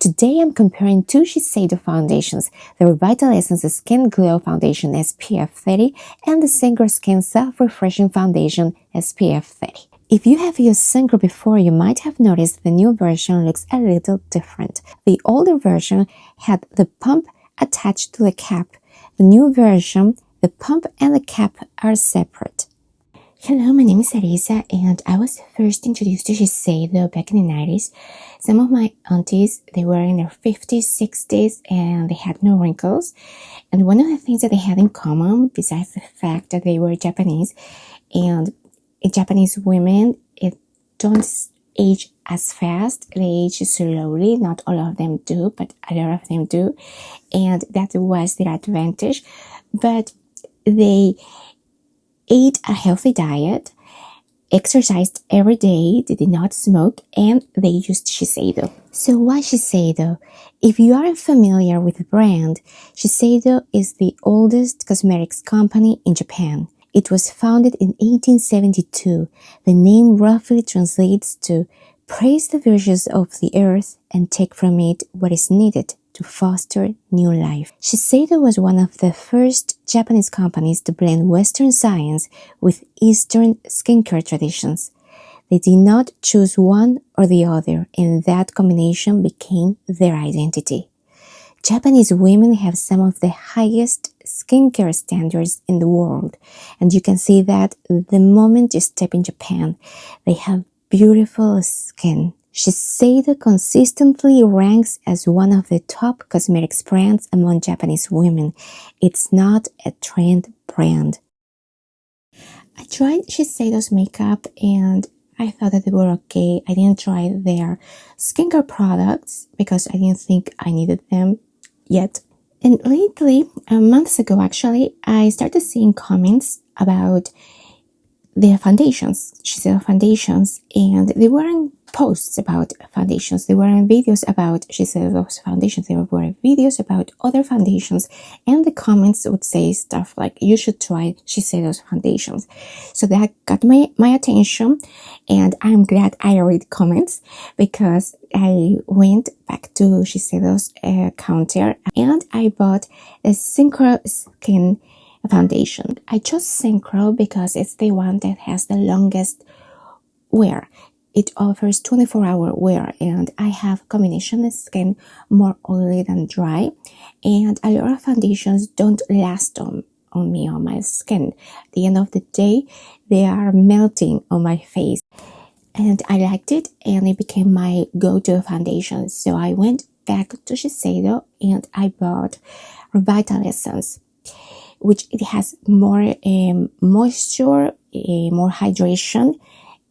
Today I'm comparing two Shiseido foundations, the Revitalessence Skin Glow Foundation SPF 30 and the Synchro Skin Self-Refreshing Foundation SPF 30. If you have used Synchro before, you might have noticed the new version looks a little different. The older version had the pump attached to the cap. The new version, the pump and the cap are separate. Hello, my name is Arisa and I was first introduced to Shiseido back in the 90s. Some of my aunties, they were in their 50s, 60s and they had no wrinkles. And one of the things that they had in common, besides the fact that they were Japanese, and Japanese women, it don't age as fast. They age slowly. Not all of them do, but a lot of them do. And that was their advantage. But they ate a healthy diet, exercised every day, they did not smoke, and they used Shiseido. So why Shiseido? If you aren't familiar with the brand, Shiseido is the oldest cosmetics company in Japan. It was founded in 1872. The name roughly translates to praise the virtues of the earth and take from it what is needed to foster new life. Shiseido was one of the first Japanese companies to blend Western science with Eastern skincare traditions. They did not choose one or the other, and that combination became their identity. Japanese women have some of the highest skincare standards in the world, and you can see that the moment you step in Japan. They have beautiful skin. Shiseido consistently ranks as one of the top cosmetics brands among Japanese women. It's not a trend brand. I tried Shiseido's makeup and I thought that they were okay. I didn't try their skincare products because I didn't think I needed them yet. And lately, months ago actually, I started seeing comments about their foundations, Shiseido foundations, and they weren't posts about foundations, they weren't videos about Shiseido's foundations, they were videos about other foundations, and the comments would say stuff like, you should try Shiseido's foundations. So that got my attention, and I'm glad I read comments because I went back to Shiseido's counter and I bought a Synchro Skin foundation. I chose Synchro because it's the one that has the longest wear. It offers 24-hour wear, and I have combination skin, more oily than dry, and a lot of foundations don't last on my skin. At the end of the day, they are melting on my face, and I liked it, and it became my go-to foundation. So I went back to Shiseido and I bought Revitalessence, which it has more moisture, more hydration,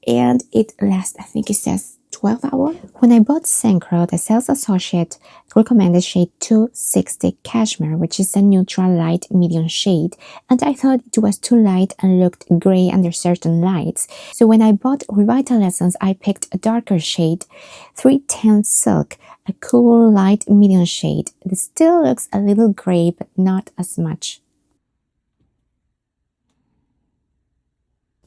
and it lasts, I think it says 12 hours. When I bought Synchro, the sales associate recommended shade 260 Cashmere, which is a neutral light medium shade, and I thought it was too light and looked gray under certain lights. So when I bought Revitalessence, I picked a darker shade, 310 Silk, a cool light medium shade. It still looks a little gray, but not as much.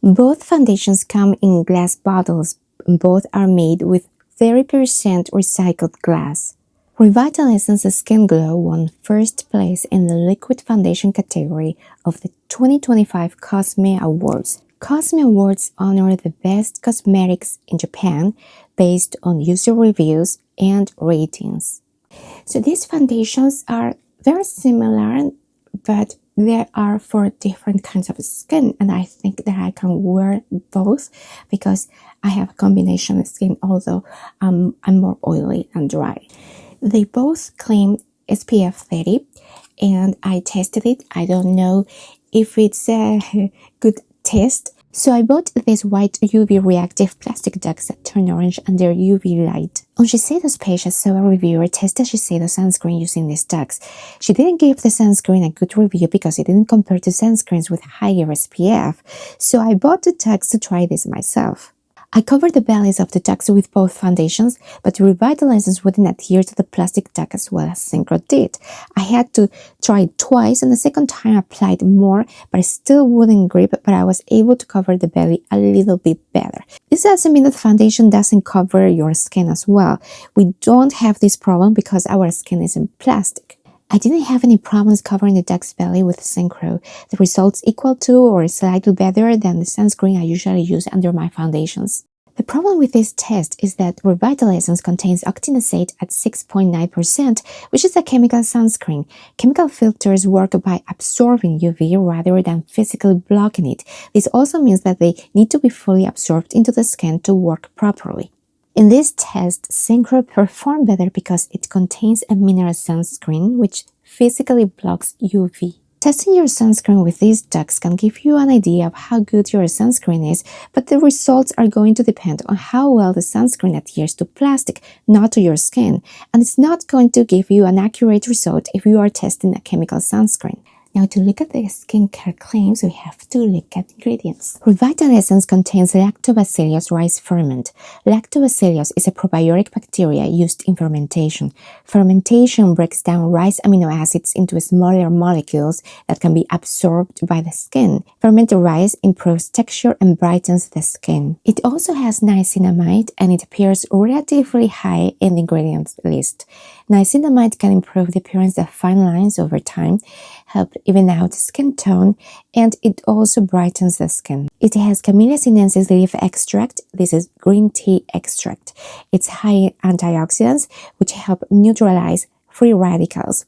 Both foundations come in glass bottles. Both are made with 30% recycled glass. Revitalessence Skin Glow won first place in the liquid foundation category of the 2025 Cosme Awards. Cosme Awards honor the best cosmetics in Japan based on user reviews and ratings. So these foundations are very similar, but they are for different kinds of skin, and I think that I can wear both because I have a combination of skin, although I'm more oily and dry. They both claim SPF 30, and I tested it. I don't know if it's a good test. So I bought these white UV reactive plastic ducks that turn orange under UV light. On Shiseido's page, I saw a reviewer test a Shiseido sunscreen using these ducks. She didn't give the sunscreen a good review because it didn't compare to sunscreens with higher SPF. So I bought the ducks to try this myself. I covered the bellies of the ducks with both foundations, but Revitalessence wouldn't adhere to the plastic duck as well as Synchro did. I had to try it twice, and the second time I applied more, but it still wouldn't grip, but I was able to cover the belly a little bit better. This doesn't mean that foundation doesn't cover your skin as well. We don't have this problem because our skin isn't plastic. I didn't have any problems covering the duck's belly with Synchro. The results equal to or slightly better than the sunscreen I usually use under my foundations. The problem with this test is that Revitalessence contains octinoxate at 6.9%, which is a chemical sunscreen. Chemical filters work by absorbing UV rather than physically blocking it. This also means that they need to be fully absorbed into the skin to work properly. In this test, Synchro performed better because it contains a mineral sunscreen which physically blocks UV. Testing your sunscreen with these ducks can give you an idea of how good your sunscreen is, but the results are going to depend on how well the sunscreen adheres to plastic, not to your skin, and it's not going to give you an accurate result if you are testing a chemical sunscreen. Now, to look at the skincare claims, we have to look at ingredients. Revitalessence contains Lactobacillus rice ferment. Lactobacillus is a probiotic bacteria used in fermentation. Fermentation breaks down rice amino acids into smaller molecules that can be absorbed by the skin. Fermented rice improves texture and brightens the skin. It also has niacinamide, and it appears relatively high in the ingredients list. Niacinamide can improve the appearance of fine lines over time, help even out skin tone, and it also brightens the skin. It has Camellia sinensis leaf extract. This is green tea extract. It's high in antioxidants, which help neutralize free radicals.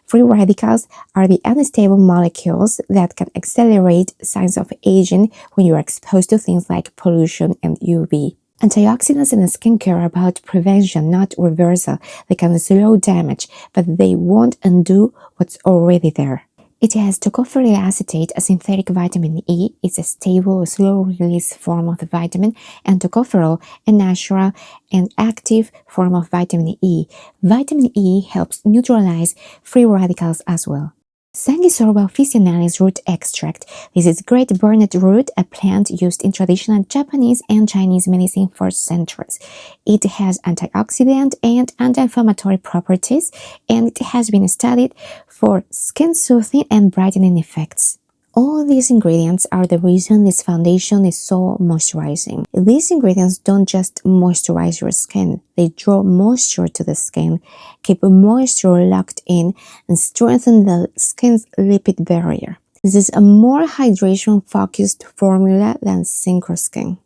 Free radicals are the unstable molecules that can accelerate signs of aging when you are exposed to things like pollution and UV. Antioxidants in skincare are about prevention, not reversal. They can slow damage, but they won't undo what's already there. It has tocopherol acetate, a synthetic vitamin E. It's a stable, slow-release form of the vitamin, and tocopherol, a natural and active form of vitamin E. Vitamin E helps neutralize free radicals as well. Sanguisorba officinalis root extract. This is great burnet root, a plant used in traditional Japanese and Chinese medicine for centuries. It has antioxidant and anti-inflammatory properties, and it has been studied for skin soothing and brightening effects. All these ingredients are the reason this foundation is so moisturizing. These ingredients don't just moisturize your skin, they draw moisture to the skin, keep moisture locked in, and strengthen the skin's lipid barrier. This is a more hydration-focused formula than Synchro Skin.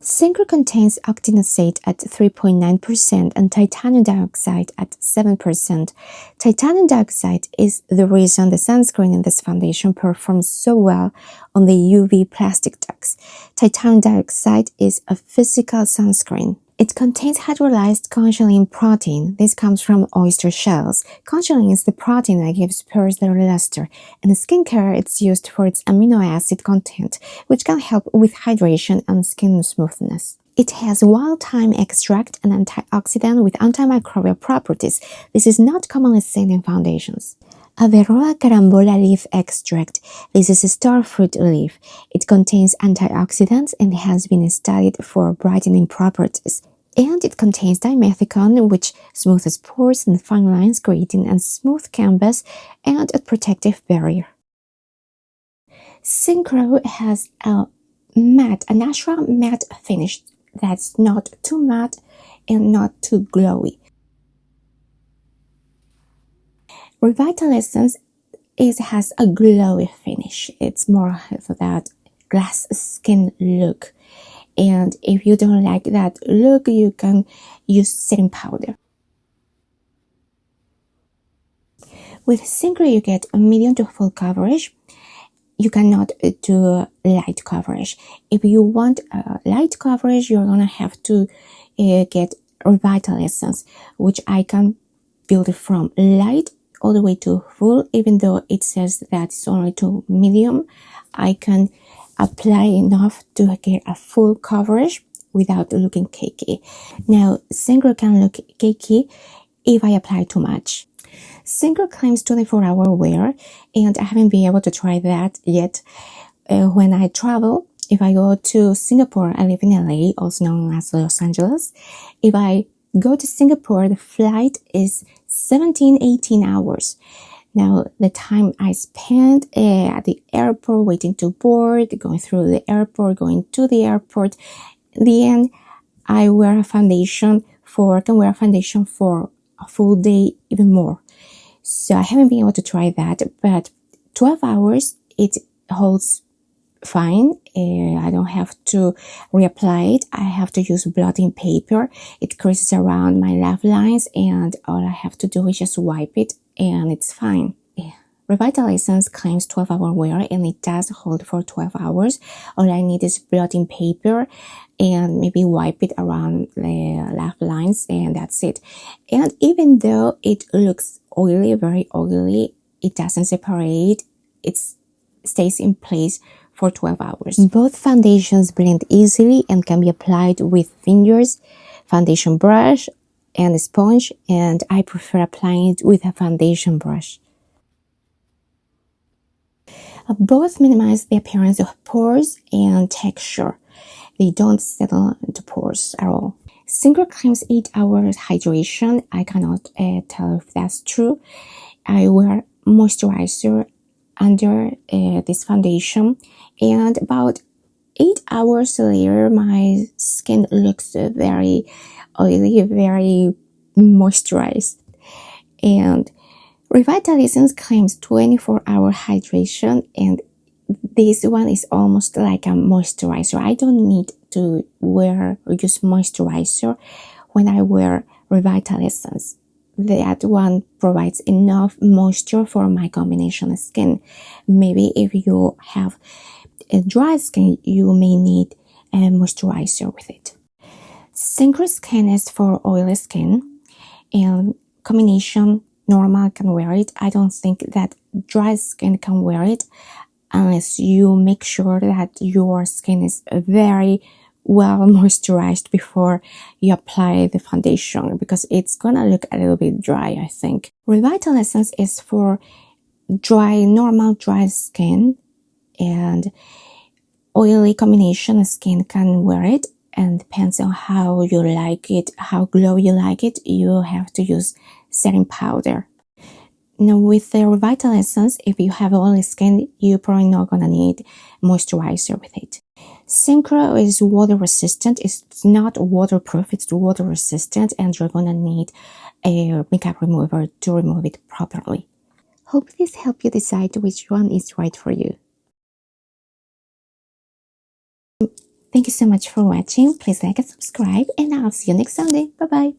Synchro contains octinoxate at 3.9% and titanium dioxide at 7%. Titanium dioxide is the reason the sunscreen in this foundation performs so well on the UV plastic ducks. Titanium dioxide is a physical sunscreen. It contains hydrolyzed conchiolin protein. This comes from oyster shells. Conchiolin is the protein that gives pearls their luster. In skincare, it's used for its amino acid content, which can help with hydration and skin smoothness. It has wild thyme extract, an antioxidant with antimicrobial properties. This is not commonly seen in foundations. Averoa carambola leaf extract. This is a starfruit leaf. It contains antioxidants and has been studied for brightening properties. And it contains dimethicone, which smooths pores and fine lines, creating a smooth canvas and a protective barrier. Synchro has a natural matte finish that's not too matte and not too glowy. Revitalessence has a glowy finish. It's more of that glass skin look. And if you don't like that look, you can use setting powder. With Synchro, you get a medium to full coverage. You cannot do light coverage. If you want light coverage, you're gonna have to get Revitalessence, which I can build from light all the way to full. Even though it says that it's only to medium, I can apply enough to get a full coverage without looking cakey. Now, Synchro can look cakey if I apply too much. Synchro claims 24-hour wear, and I haven't been able to try that yet. When I travel, if I go to Singapore, I live in LA, also known as Los Angeles. If I go to Singapore, the flight is 17-18 hours. Now, the time I spent at the airport waiting to board, going through the airport, going to the airport, in the end, I can wear a foundation for a full day, even more. So I haven't been able to try that, but 12 hours, it holds fine. I don't have to reapply it. I have to use blotting paper. It creases around my laugh lines, and all I have to do is just wipe it, and it's fine. Revitalessence claims 12-hour wear, and it does hold for 12 hours. All I need is blotting paper and maybe wipe it around the laugh lines, and that's it. And even though it looks oily, very oily, it doesn't separate. It stays in place for 12 hours. Both foundations blend easily and can be applied with fingers, foundation brush, and a sponge, and I prefer applying it with a foundation brush. Both minimize the appearance of pores and texture. They don't settle into pores at all. Synchro claims 8 hours hydration. I cannot tell if that's true. I wear moisturizer under this foundation, and about 8 hours later, my skin looks very oily, very moisturized. And Revitalessence claims 24-hour hydration, and this one is almost like a moisturizer. I don't need to wear or use moisturizer when I wear Revitalessence. That one provides enough moisture for my combination skin. Maybe if you have a dry skin, you may need a moisturizer with it. Synchro skin is for oily skin, and combination normal can wear it. I don't think that dry skin can wear it unless you make sure that your skin is very well moisturized before you apply the foundation, because it's gonna look a little bit dry, I think. Revitalessence is for normal dry skin, and oily combination skin can wear it, and depends on how you like it, how glowy you like it, you have to use setting powder. Now with the Revitalessence, if you have oily skin, you're probably not gonna need moisturizer with it. Synchro is water resistant. It's not waterproof, it's water resistant, and you're gonna need a makeup remover to remove it properly. Hope this helped you decide which one is right for you. Thank you so much for watching. Please like and subscribe, and I'll see you next Sunday. Bye bye.